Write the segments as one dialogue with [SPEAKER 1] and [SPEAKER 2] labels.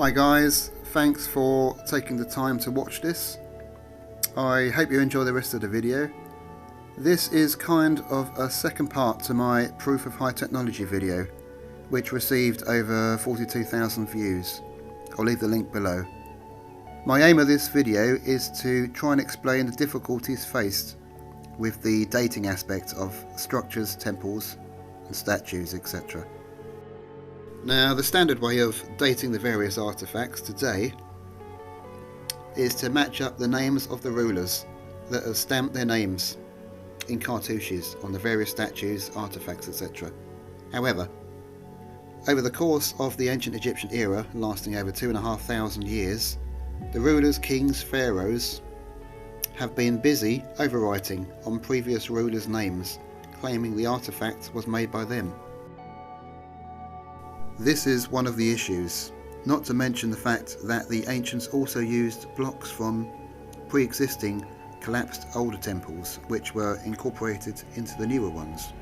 [SPEAKER 1] Hi guys, thanks for taking the time to watch this. I hope you enjoy the rest of the video. This is kind of a second part to my proof of high technology video, which received over 42,000 views. I'll leave the link below. My aim of this video is to try and explain the difficulties faced with the dating aspect of structures, temples and statues, etc. Now, the standard way of dating the various artifacts today is to match up the names of the rulers that have stamped their names in cartouches on the various statues, artifacts, etc. However, over the course of the ancient Egyptian era, lasting over 2,500 years, the rulers, kings, pharaohs have been busy overwriting on previous rulers' names, claiming the artifact was made by them. This is one of the issues, not to mention the fact that the ancients also used blocks from pre-existing collapsed older temples which were incorporated into the newer ones.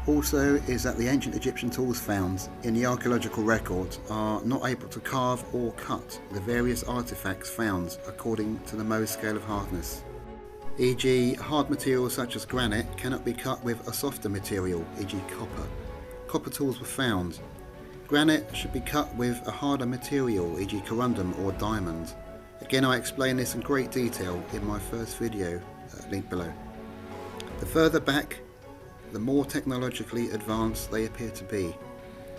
[SPEAKER 1] Also is that the ancient Egyptian tools found in the archaeological record are not able to carve or cut the various artifacts found according to the Mohs scale of hardness. E.g., hard materials such as granite cannot be cut with a softer material, e.g. copper. Copper tools were found. Granite should be cut with a harder material, e.g. corundum or diamond. Again, I explain this in great detail in my first video, link below. The further back, the more technologically advanced they appear to be.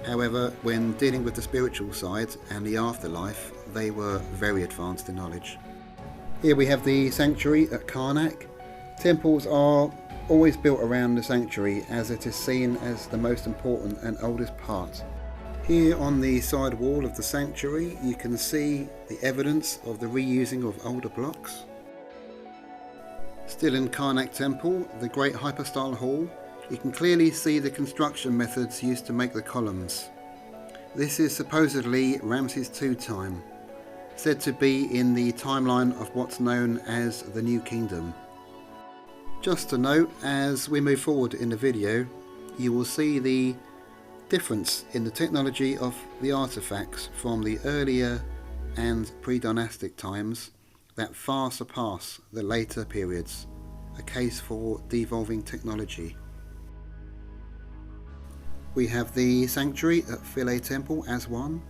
[SPEAKER 1] However, when dealing with the spiritual side and the afterlife, they were very advanced in knowledge. Here we have the sanctuary at Karnak. Temples are always built around the sanctuary as it is seen as the most important and oldest part. Here on the side wall of the sanctuary you can see the evidence of the reusing of older blocks. Still in Karnak Temple, the great hypostyle hall, you can clearly see the construction methods used to make the columns. This is supposedly Ramses II time, said to be in the timeline of what's known as the New Kingdom. Just to note, as we move forward in the video, you will see the difference in the technology of the artifacts from the earlier and pre-dynastic times that far surpass the later periods, a case for devolving technology. We have the sanctuary at Philae Temple as one.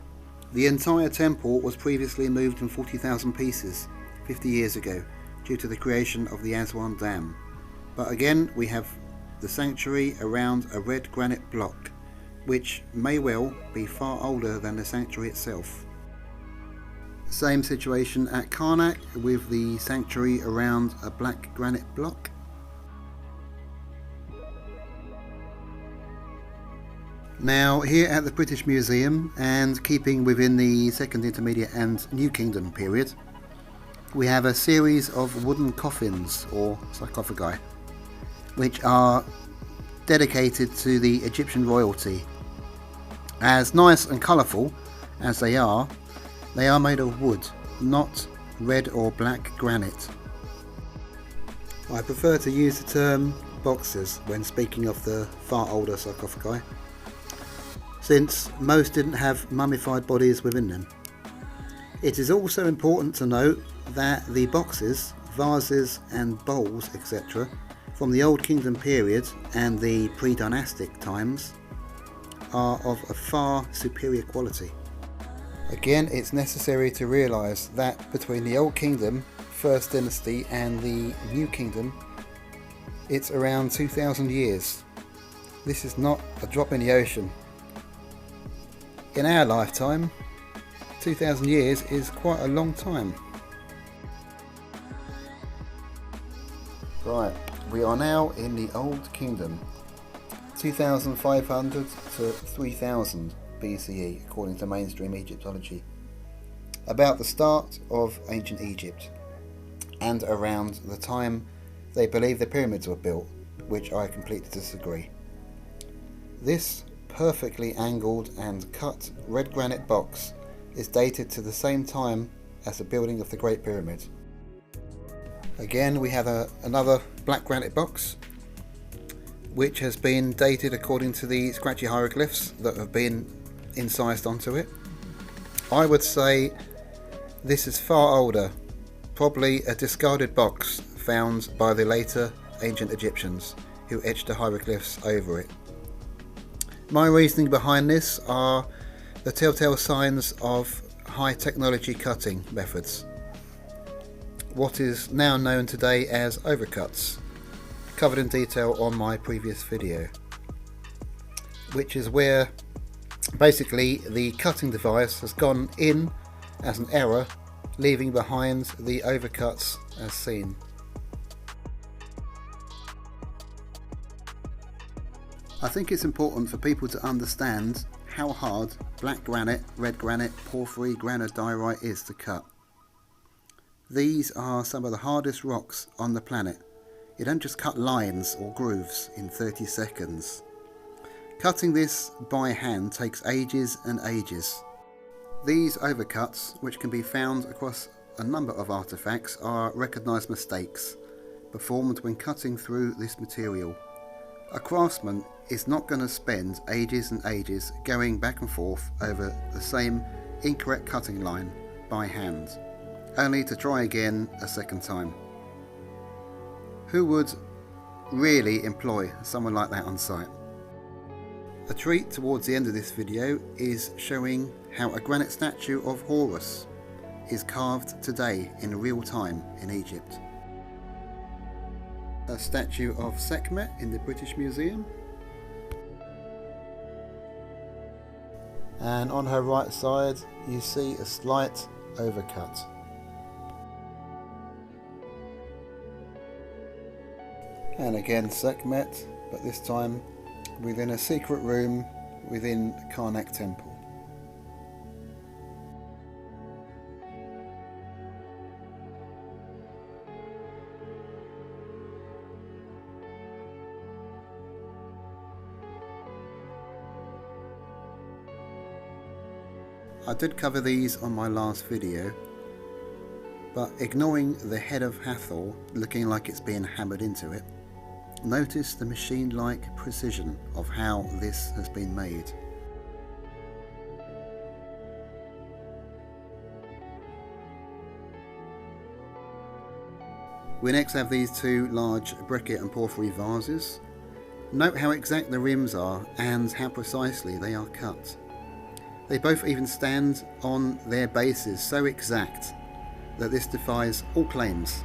[SPEAKER 1] The entire temple was previously moved in 40,000 pieces 50 years ago due to the creation of the Aswan Dam. But again, we have the sanctuary around a red granite block, which may well be far older than the sanctuary itself. Same situation at Karnak with the sanctuary around a black granite block. Now, here at the British Museum, and keeping within the Second Intermediate and New Kingdom period, we have a series of wooden coffins or sarcophagi, which are dedicated to the Egyptian royalty. As nice and colourful as they are made of wood, not red or black granite. I prefer to use the term boxes when speaking of the far older sarcophagi, since most didn't have mummified bodies within them. It is also important to note that the boxes, vases and bowls, etc. from the Old Kingdom period and the pre-dynastic times are of a far superior quality. Again, it's necessary to realise that between the Old Kingdom, First Dynasty, and the New Kingdom, it's around 2,000 years. This is not a drop in the ocean. In our lifetime, 2,000 years is quite a long time. Right, we are now in the Old Kingdom, 2,500 to 3,000 BCE according to mainstream Egyptology, about the start of ancient Egypt and around the time they believe the pyramids were built, which I completely disagree. This perfectly angled and cut red granite box is dated to the same time as the building of the Great Pyramid. Again, we have another black granite box which has been dated according to the scratchy hieroglyphs that have been incised onto it. I would say this is far older, probably a discarded box found by the later ancient Egyptians who etched the hieroglyphs over it. My reasoning behind this are the telltale signs of high technology cutting methods. What is now known today as overcuts, covered in detail on my previous video, which is where basically the cutting device has gone in as an error, leaving behind the overcuts as seen. I think it's important for people to understand how hard black granite, red granite, porphyry, granodiorite is to cut. These are some of the hardest rocks on the planet. You don't just cut lines or grooves in 30 seconds. Cutting this by hand takes ages and ages. These overcuts, which can be found across a number of artifacts, are recognised mistakes performed when cutting through this material. A craftsman is not going to spend ages and ages going back and forth over the same incorrect cutting line by hand, only to try again a second time. Who would really employ someone like that on site? A treat towards the end of this video is showing how a granite statue of Horus is carved today in real time in Egypt. A statue of Sekhmet in the British Museum, and on her right side you see a slight overcut. And again Sekhmet, but this time within a secret room within Karnak Temple. I did cover these on my last video, but ignoring the head of Hathor looking like it's being hammered into it, notice the machine-like precision of how this has been made. We next have these two large breccia and porphyry vases. Note how exact the rims are and how precisely they are cut. They both even stand on their bases so exact that this defies all claims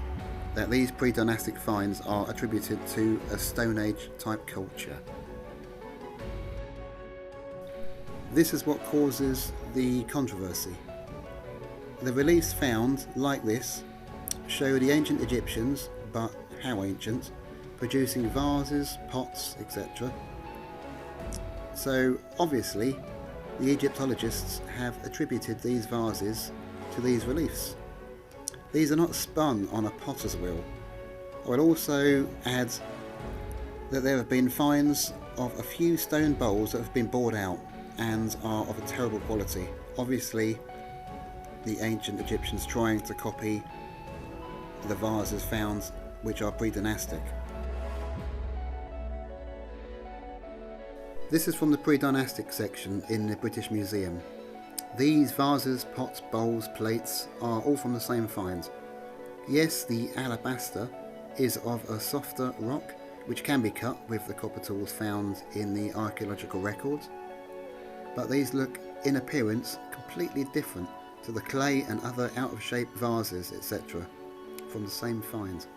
[SPEAKER 1] that these pre-dynastic finds are attributed to a Stone Age type culture. This is what causes the controversy. The reliefs found, like this, show the ancient Egyptians, but how ancient, producing vases, pots, etc. So obviously the Egyptologists have attributed these vases to these reliefs. These are not spun on a potter's wheel. I will also add that there have been finds of a few stone bowls that have been bored out and are of a terrible quality. Obviously the ancient Egyptians trying to copy the vases found which are pre-dynastic. This is from the pre-dynastic section in the British Museum. These vases, pots, bowls, plates are all from the same find. Yes, the alabaster is of a softer rock which can be cut with the copper tools found in the archaeological record, but these look in appearance completely different to the clay and other out of shape vases, etc. from the same find.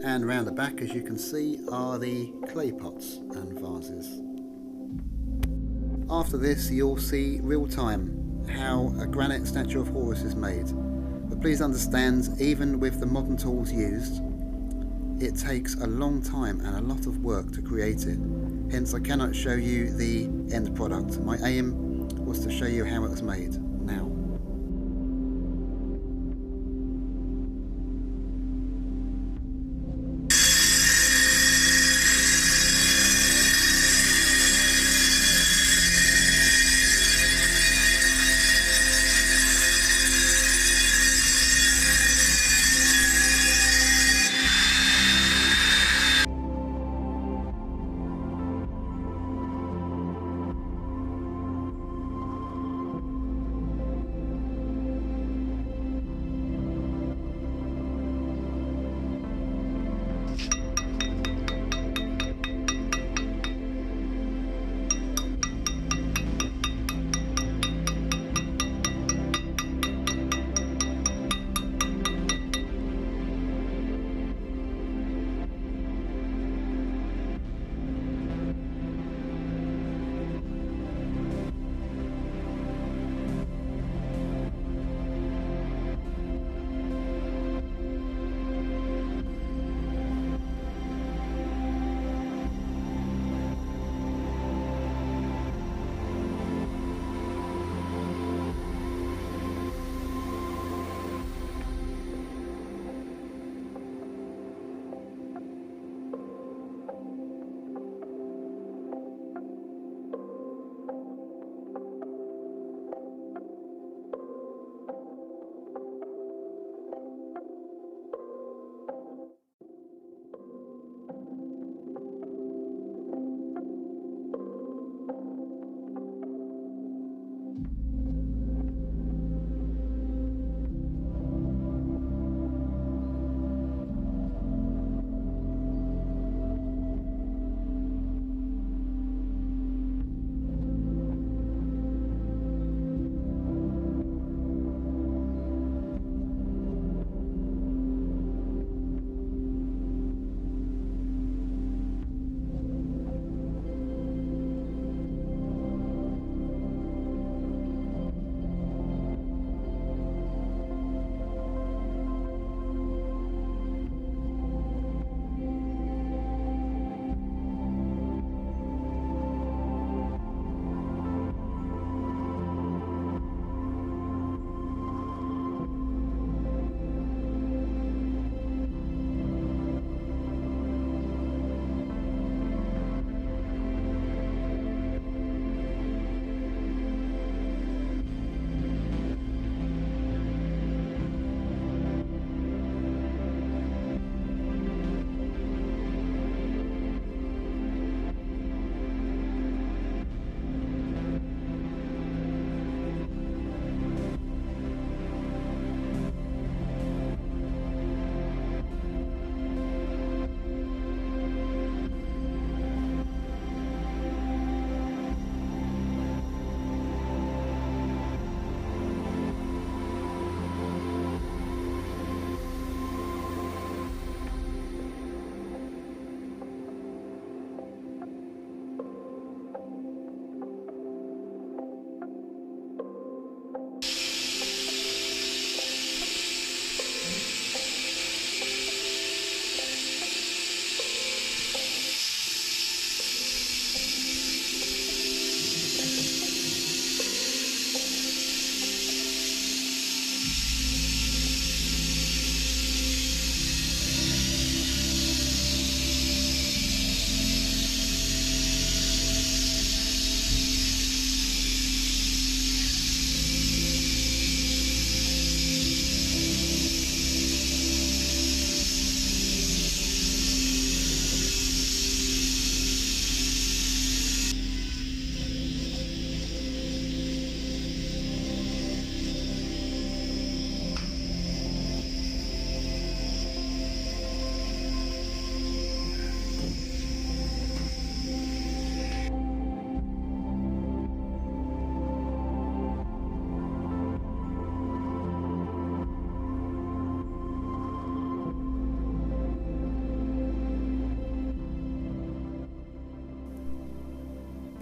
[SPEAKER 1] And round the back, as you can see, are the clay pots and vases. After this you'll see real time how a granite statue of Horus is made, but please understand, even with the modern tools used, it takes a long time and a lot of work to create it, hence I cannot show you the end product. My aim was to show you how it was made now.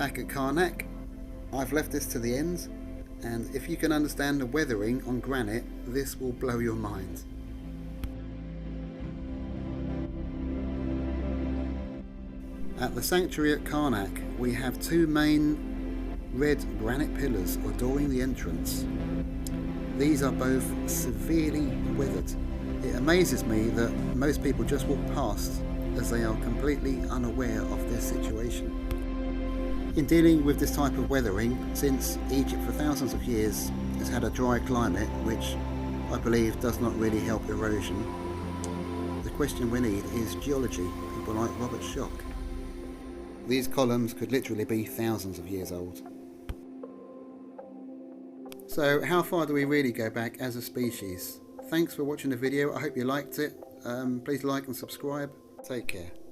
[SPEAKER 1] back at Karnak. I've left this to the end, and if you can understand the weathering on granite, this will blow your mind. At the sanctuary at Karnak, we have two main red granite pillars adoring the entrance. These are both severely weathered. It amazes me that most people just walk past as they are completely unaware of their situation. In dealing with this type of weathering, since Egypt for thousands of years has had a dry climate which I believe does not really help erosion, the question we need is geology, people like Robert Schoch. These columns could literally be thousands of years old. So how far do we really go back as a species? Thanks for watching the video, I hope you liked it. Please like and subscribe. Take care.